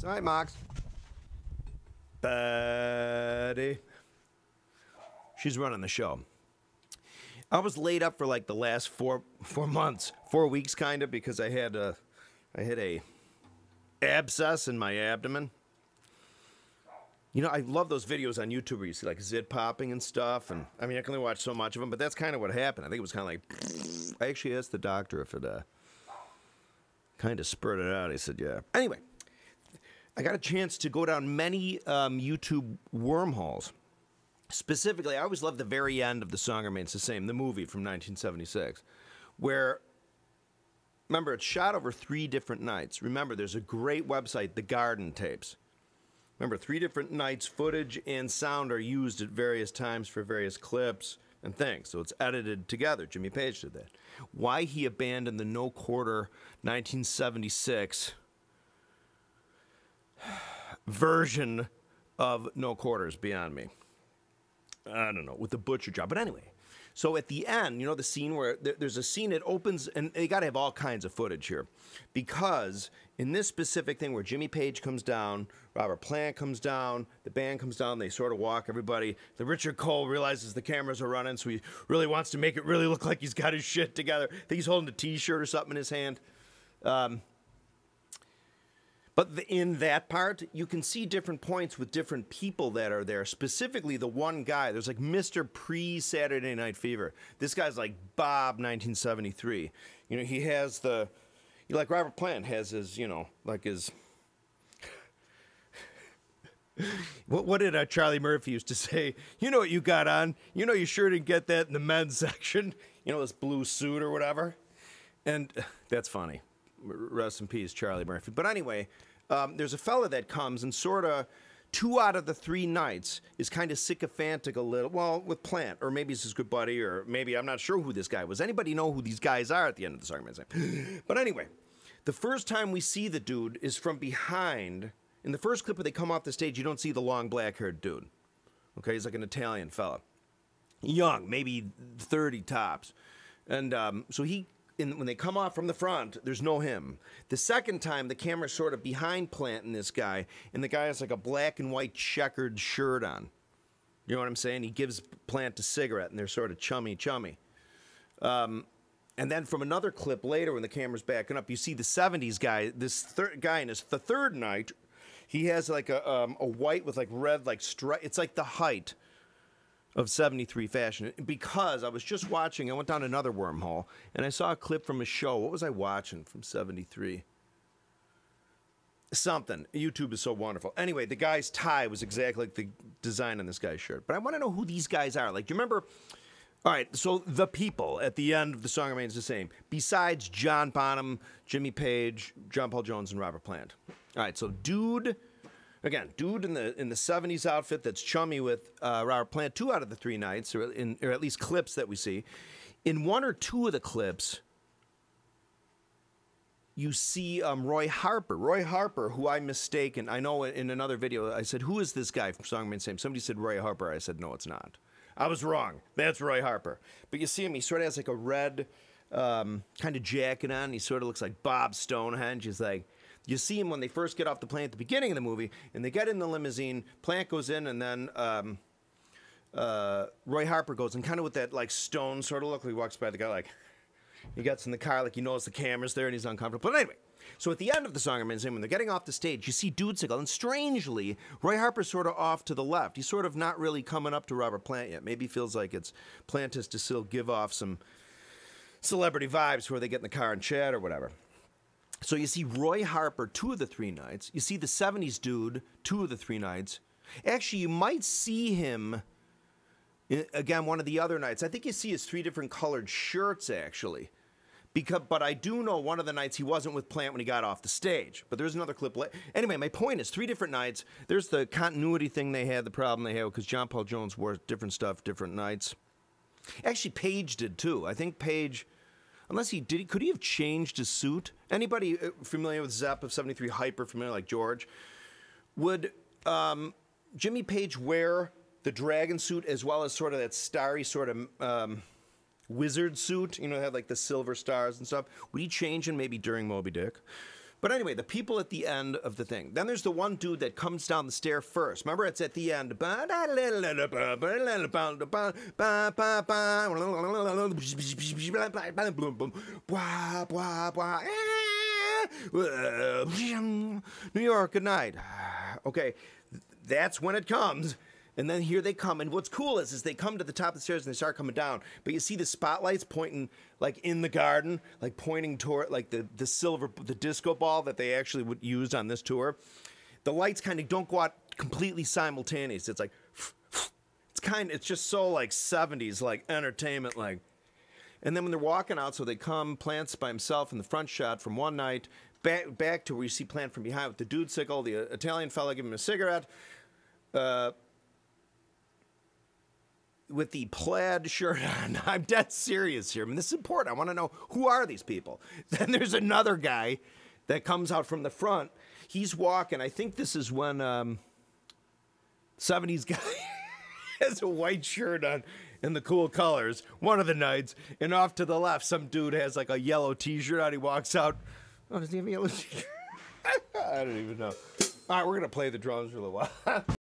Hi, Mox. Buddy. She's running the show. I was laid up for like the last four months, 4 weeks kind of, because I had a abscess in my abdomen. You know, I love those videos on YouTube where you see like zit popping and stuff, and I mean I can only watch so much of them, but that's kind of what happened. I think it was kind of like, I actually asked the doctor if it kind of spurted out. He said, yeah. Anyway, I got a chance to go down many YouTube wormholes. Specifically, I always loved the very end of The Song Remains the Same, the movie from 1976, where, remember, it's shot over 3 different nights. Remember, there's a great website, The Garden Tapes. Remember, 3 different nights, footage and sound are used at various times for various clips and things. So it's edited together. Jimmy Page did that. Why he abandoned the No Quarter 1976 version of No Quarters beyond me. I don't know, with the butcher job. But anyway, so at the end, you know the scene where there's a scene that opens, and they got to have all kinds of footage here. Because in this specific thing where Jimmy Page comes down, Robert Plant comes down, the band comes down, they sort of walk everybody. The Richard Cole realizes the cameras are running, so he really wants to make it really look like he's got his shit together. I think he's holding a T-shirt or something in his hand. But in that part, you can see different points with different people that are there. Specifically, the one guy, there's like Mr. Pre-Saturday Night Fever. This guy's like Bob 1973. You know, he has the, like Robert Plant has his, you know, like his, what did Charlie Murphy used to say? You know what you got on? You know you sure didn't get that in the men's section. You know, this blue suit or whatever. And that's funny. Rest in peace, Charlie Murphy. But anyway, there's a fella that comes and sort of 2 out of the 3 nights is kind of sycophantic a little, well, with Plant, or maybe it's his good buddy, or maybe I'm not sure who this guy was. Anybody know who these guys are at the end of the song? But anyway, the first time we see the dude is from behind. In the first clip where they come off the stage, you don't see the long black-haired dude. Okay, he's like an Italian fella. Young, maybe 30 tops. And so when they come off from the front, there's no him. The second time, the camera's sort of behind Plant and this guy, and the guy has like a black and white checkered shirt on. You know what I'm saying? He gives Plant a cigarette, and they're sort of chummy. And then from another clip later, when the camera's backing up, you see the 70s guy, this guy in the third night, he has like a white with like red, like stripe. It's like the height of 73 fashion. Because I was just watching, I went down another wormhole, and I saw a clip from a show. What was I watching from 73? Something. YouTube is so wonderful. Anyway, the guy's tie was exactly like the design on this guy's shirt. But I want to know who these guys are. Like, do you remember? All right, so the people at the end of The Song Remains the Same, besides John Bonham, Jimmy Page, John Paul Jones, and Robert Plant. All right, so dude in the 70s outfit that's chummy with Robert Plant 2 out of the 3 nights, or at least clips that we see. In 1 or 2 of the clips, you see Roy Harper. Roy Harper, who I mistaken, I know in another video, I said, who is this guy from Song Remains the Same? Somebody said Roy Harper. I said, no, it's not. I was wrong. That's Roy Harper. But you see him, he sort of has like a red kind of jacket on. He sort of looks like Bob Stonehenge. He's like, you see him when they first get off the plane at the beginning of the movie, and they get in the limousine, Plant goes in, and then Roy Harper goes, and kind of with that like stone sort of look, he walks by the guy like, he gets in the car like he knows the camera's there and he's uncomfortable. But anyway, so at the end of the Song Remains the Same, when they're getting off the stage, you see Dude Sickle, and strangely, Roy Harper's sort of off to the left. He's sort of not really coming up to Robert Plant yet. Maybe feels like it's Plant has to still give off some celebrity vibes where they get in the car and chat or whatever. So you see Roy Harper 2 of the 3 nights. You see the 70s dude 2 of the 3 nights. Actually, you might see him again one of the other nights. I think you see his 3 different colored shirts, actually. But I do know one of the nights he wasn't with Plant when he got off the stage. But there's another clip. Anyway, my point is 3 different nights. There's the continuity thing they had, the problem they had, because John Paul Jones wore different stuff different nights. Actually, Page did too. I think Page, unless he did, could he have changed his suit? Anybody familiar with Zepp of 73, hyper familiar like George? Would Jimmy Page wear the dragon suit as well as sort of that starry sort of wizard suit? You know, had like the silver stars and stuff. Would he change him maybe during Moby Dick? But But anyway, the people at the end of the thing. Then there's the one dude that comes down the stair first. Remember, it's at the end. New York, good night. Okay, that's when it comes. And then here they come, and what's cool is they come to the top of the stairs and they start coming down. But you see the spotlights pointing, like in the garden, like pointing toward like the disco ball that they actually would use on this tour. The lights kind of don't go out completely simultaneous. It's like, it's just so like 70s, like entertainment, like. And then when they're walking out, so they come, Plant's by himself in the front shot from one night, back to where you see Plant from behind with the dude sickle, the Italian fella giving him a cigarette. With the plaid shirt on. I'm dead serious here. I mean, this is important. I want to know, who are these people? Then there's another guy that comes out from the front. He's walking. I think this is when 70s guy has a white shirt on in the cool colors, one of the nights. And off to the left, some dude has like a yellow t-shirt on. He walks out. Oh, does he have a yellow t-shirt? I don't even know. All right, we're going to play the drums for a little while.